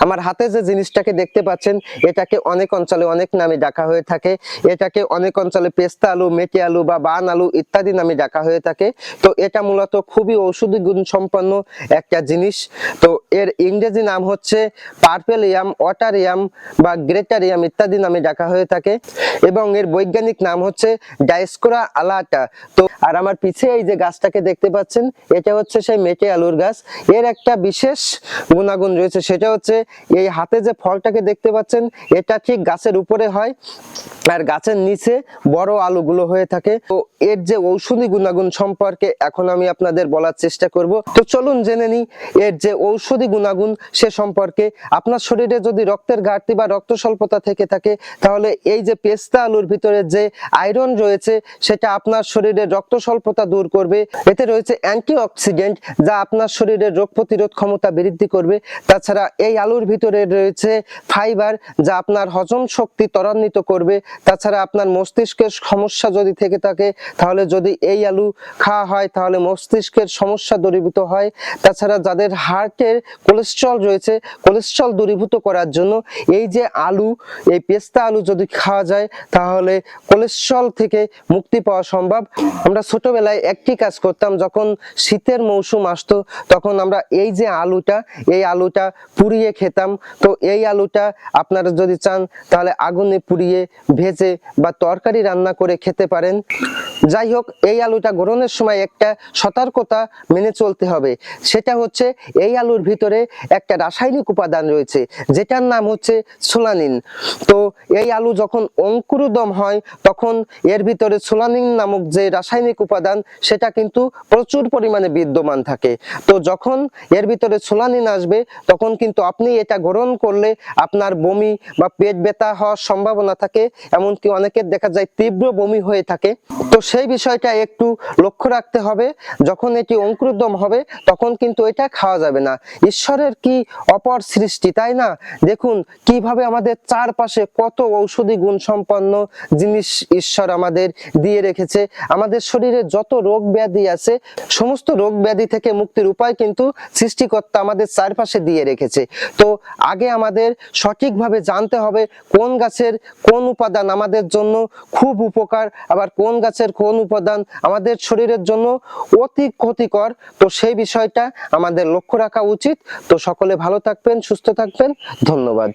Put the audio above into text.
আমার হাতে যে জিনিসটাকে দেখতে পাচ্ছেন এটাকে অনেক অঞ্চলে অনেক নামে ডাকা হয়ে থাকে। এটাকে অনেক অঞ্চলে পেস্তা আলু, মেটে আলু বা বান আলু ইত্যাদি নামে ডাকা হয়ে থাকে। তো এটা মূলত খুবই ঔষধি গুণ সম্পন্ন একটা জিনিস। তো এর ইংরেজি নাম হচ্ছে পার্পেল ইয়াম, ওয়াটার ইয়াম বা গ্রেটার ইয়াম ইত্যাদি নামে ডাকা হয়ে থাকে এবং এর বৈজ্ঞানিক নাম হচ্ছে ডায়োস্কোরা আলাটা। তো আর আমার পিছে এই যে গাছটাকে দেখতে পাচ্ছেন এটা হচ্ছে সেই মেটে আলুর গাছ। এর একটা বিশেষ গুণাগুণ রয়েছে, সেটা হচ্ছে এই হাতে যে ফলটাকে দেখতে পাচ্ছেন এটা ঠিক গাছের উপরে হয় আর গাছের নিচে বড় আলুগুলো হয়ে থাকে। তো এর যে ঔষধি গুণাগুণ সম্পর্কে এখন আমি আপনাদের বলার চেষ্টা করব। তো চলুন জেনে নিই এর যে ঔষধি গুণাগুণ সে সম্পর্কে। আপনার শরীরে যদি রক্তের ঘাটতি বা রক্ত স্বল্পতা থেকে থাকে তাহলে এই যে পেস্তা আলুর ভিতরে যে আয়রন রয়েছে সেটা আপনার শরীরের রক্ত স্বল্পতা দূর করবে। এতে রয়েছে অ্যান্টিঅক্সিডেন্ট যা আপনার শরীরের রোগ প্রতিরোধ ক্ষমতা বৃদ্ধি করবে। তাছাড়া এই আলুর ভিতরে রয়েছে ফাইবার যা আপনার হজম শক্তি ত্বরান্বিত করবে। তাছাড়া আপনার মস্তিষ্কের সমস্যা যদি থেকে থাকে তাহলে যদি এই আলু খাওয়া হয় তাহলে মস্তিষ্কের সমস্যা দূরীভূত হয়। তাছাড়া যাদের হার্টের কোলেস্ট্রল রয়েছে, কোলেস্ট্রল দূরীভূত করার জন্য এই যে আলু, এই পেস্তা আলু যদি খাওয়া যায় তাহলে কোলেস্ট্রল থেকে মুক্তি পাওয়া সম্ভব। আমরা ছোটবেলায় একটি কাজ করতাম, যখন শীতের মৌসুম আসতো তখন আমরা এই যে আলুটা, এই আলুটা পুড়িয়ে খেতাম। তো এই আলুটা আপনারা যদি চান তাহলে আগুনে পুড়িয়ে ভেজে বা তরকারি রান্না করে খেতে পারেন। যাই হোক, এই আলুটা গ্রহণের সময় একটা সতর্কতা মেনে চলতে হবে, সেটা হচ্ছে এই আলুর ভিতরে একটা রাসায়নিক উপাদান রয়েছে যেটার নাম হচ্ছে সোলানিন। তো এই আলু যখন অঙ্কুরোদ্গম হয় তখন এর ভিতরে সোলানিন নামক যে রাসায়নিক উপাদান সেটা কিন্তু প্রচুর পরিমাণে বিদ্যমান থাকে। তো যখন এর ভিতরে সোলানিন আসবে তখন কিন্তু আপনি এটা গ্রহণ করলে আপনার বমি বা পেট ব্যথা হওয়ার সম্ভাবনা থাকে, এমনকি অনেকের দেখা যায় তীব্র বমি হয়ে থাকে। তো সেই বিষয়টা একটু লক্ষ্য রাখতে হবে, যখন এটি অঙ্কুরোদ্গম হবে তখন কিন্তু এটা খাওয়া যাবে না। ঈশ্বরের কি অপর সৃষ্টি, তাই না? দেখুন কিভাবে আমাদের চারপাশে কত ঔষধি গুণ সম্পন্ন জিনিস ঈশ্বর আমাদের দিয়ে রেখেছে। আমাদের শরীরে যত রোগ ব্যাধি আছে সমস্ত রোগ ব্যাধি থেকে মুক্তির উপায় কিন্তু সৃষ্টিকর্তা আমাদের চারপাশে দিয়ে রেখেছে। তো আগে আমাদের সঠিকভাবে জানতে হবে কোন গাছের কোন উপাদান আমাদের জন্য খুব উপকার, আবার কোন গাছের কোন উপাদান আমাদের শরীরের জন্য অতি ক্ষতিকর। তো সেই বিষয়টা আমাদের লক্ষ্য রাখা উচিত। তো সকলে ভালো থাকবেন, সুস্থ থাকবেন। ধন্যবাদ।